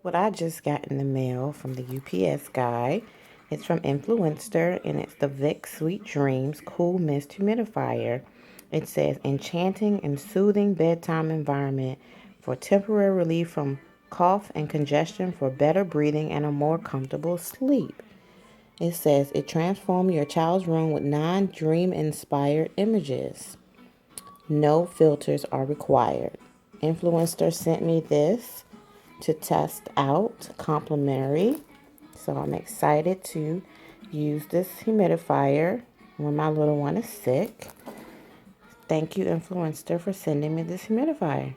What I just got in the mail from the UPS guy. It's from Influenster, and it's the Vicks Sweet Dreams Cool Mist Humidifier. It says enchanting and soothing bedtime environment for temporary relief from cough and congestion for better breathing and a more comfortable sleep. It says it transforms your child's room with 9 dream-inspired images. No filters are required. Influencer sent me this to test out complimentary. So I'm excited to use this humidifier when my little one is sick. Thank you, Influencer, for sending me this humidifier.